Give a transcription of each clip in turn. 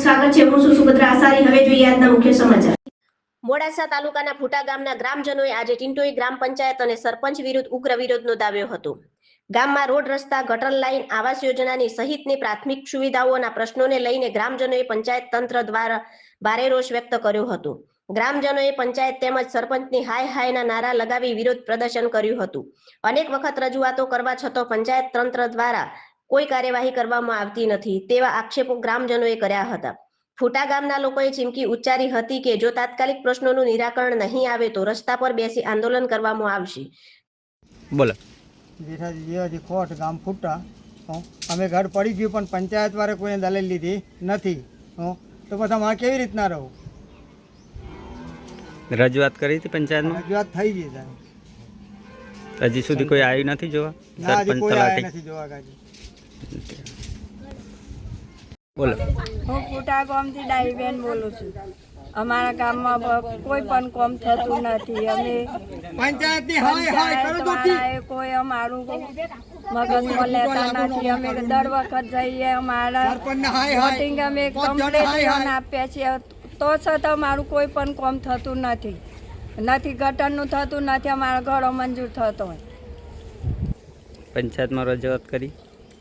સ્વાગત છે। હું છું સુભદ્રા આસારી। હવે જોઈએ આજના મુખ્ય સમાચાર। મોડાસા તાલુકાના ફૂટા ગામના ગ્રામજનોએ આજે ટિંટોઈ ગ્રામ પંચાયત અને સરપંચ વિરુદ્ધ ઉગ્ર વિરોધ નોંધાવ્યો હતો। ગામમાં રોડ રસ્તા, ગટર લાઇન, આવાસ યોજનાની સહિતની પ્રાથમિક સુવિધાઓના પ્રશ્નોને લઈને ગ્રામજનોએ પંચાયત તંત્ર દ્વારા ભારે રોષ વ્યક્ત કર્યો હતો। ગ્રામજનોએ પંચાયત તેમજ સરપંચની હાય હાયના નારા લગાવી વિરોધ પ્રદર્શન કર્યું હતું। અનેક વખત રજૂઆતો કરવા છતાં પંચાયત તંત્ર દ્વારા કોઈ કાર્યવાહી કરવામાં આવતી નથી તેવા આક્ષેપો ગ્રામજનોએ કર્યા હતા। ફૂટા ગામના લોકોએ ચીમકી ઉચ્ચારી હતી કે જો તાત્કાલિક પ્રશ્નોનું નિરાકરણ નહીં આવે તો રસ્તા પર બેસી આંદોલન કરવામાં આવશે। બોલો જેઠાજી કોટ ગામ ફૂટા અમે ઘર પડી ગયું પણ પંચાયત વાળે કોઈને દલીલ લીધી નથી તો પછી અમારે કેવી રીતના રહું? રજૂઆત કરી હતી પંચાયતમાં? રજૂઆત થઈ ગઈ સાહેબ, હજી સુધી કોઈ આવ્યું નથી જોવા? ના હજી કોઈ તલાટી આવ્યા નથી જોવા કાજી। બોલો। હું ફૂટા ગામથી ડાહીબેન બોલું છું। અમારા ગામમાં કોઈ પણ કામ થતું નથી। અમે પંચાયતની હાય હાય કરો તો પંચાયતવાળાએ કોઈ અમારું મગજમાં લેતા નથી। અમે દર વખત જઈએ, અમારા સરપંચને હાય હાય, વોટિંગ અમે સરપંચને હાય કમ્પ્લેટ હાય। આપીએ છીએ તો છતાં અમારું કોઈ પણ કામ થતું નથી। ગટરનું થતું નથી, અમારા ઘરો મંજૂર થતો હોય। પંચાયતમાં રજૂઆત કરી?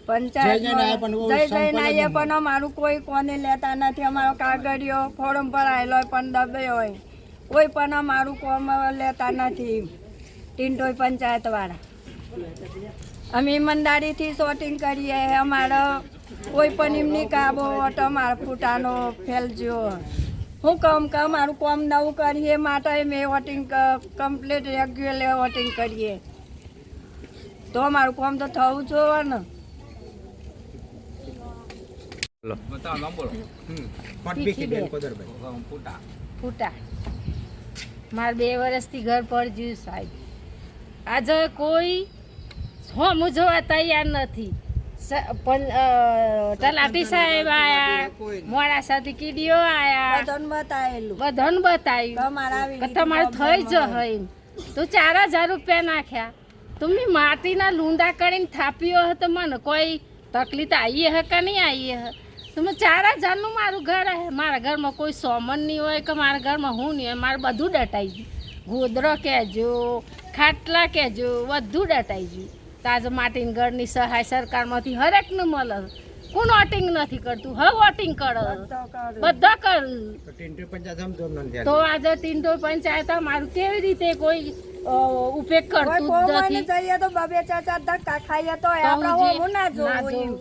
પંચાયતમાં જઈને આવીએ પણ અમારું કોઈ કોને લેતા નથી। અમારો કાગળિયો ફોર્મ ભરાયેલો હોય પણ દબે હોય, કોઈ પણ અમારું કોમ લેતા નથી ટિંટોઈ પંચાયત વાળા। અમે ઈમાનદારીથી શોટિંગ કરીએ, અમારો કોઈ પણ એમની કાબો અમારા ફૂટાનો ફેલજો। હું કહું કે અમારું કોમ નવું કરીએ માટે મેં વોટિંગ કમ્પ્લીટ રેગ્યુલર વોટિંગ કરીએ તો અમારું કોમ તો થવું જોઈએ ને। ફૂટા મારે 2 વર્ષથી ઘર પર જ્યું સાહેબ। આજે કોઈ હોમું જોવા તૈયાર નથી। તલાટી સાહેબ આયા, મોડાસાથી કીડીઓ આયા, બધાને બતાવ્યું કે તમારે થઈ જશે। તો 4000 રૂપિયા નાખ્યા। તમે માટીના લૂંડા કરીને થાપ્યો હતો, મને કોઈ તકલીફ આવી હે કે નહીં આવી હે? તમે 4000નું મારું ઘર હે, મારા ઘરમાં કોઈ સોમન નહીં હોય કે મારા ઘરમાં હું નહીં હોય, મારે બધું દટાઈ ગયું। ગોદરો કહેજો, ખાટલા કહેજો, બધું દટાઈ ગયું। તાજો માટીની ઘરની સહાય સરકારમાંથી હરેકનું મળે। કોણ વોટિંગ નથી કરતું? હવે વોટિંગ કરે, બધા કરું। તો આજે ટિંટોઈ પંચાયત મારું કેવી રીતે કોઈ ઉપયોગ કરતું નથી? તો બબે ચાચા ધક્કા ખાઈએ તો આપણે ના જોવું।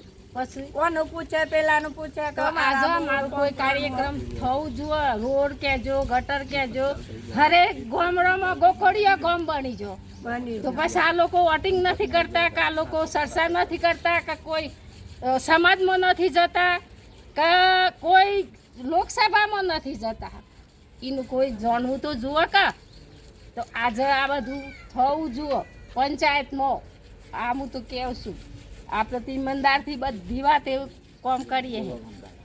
કોનું પૂછે, પેલાનું પૂછે કે આજે મારું કોઈ કાર્યક્રમ થવું જોઈએ। રોડ કહેજો, ગટર કહેજો, હરેક ગામડામાં ગોખડિયા ગામ બની જો। તો પછી આ લોકો વોટિંગ નથી કરતા કે આ લોકો સરસાર નથી કરતા કે કોઈ સમાજમાં નથી જતા કે કોઈ લોકસભામાં નથી જતા? એનું કોઈ જાણવું તો જુઓ કે। તો આજે આ બધું થવું જુઓ પંચાયતમાં। આ હું તો કહું છું, આપણે ઈમાનદારથી બધી વાત એવું કામ કરીએ।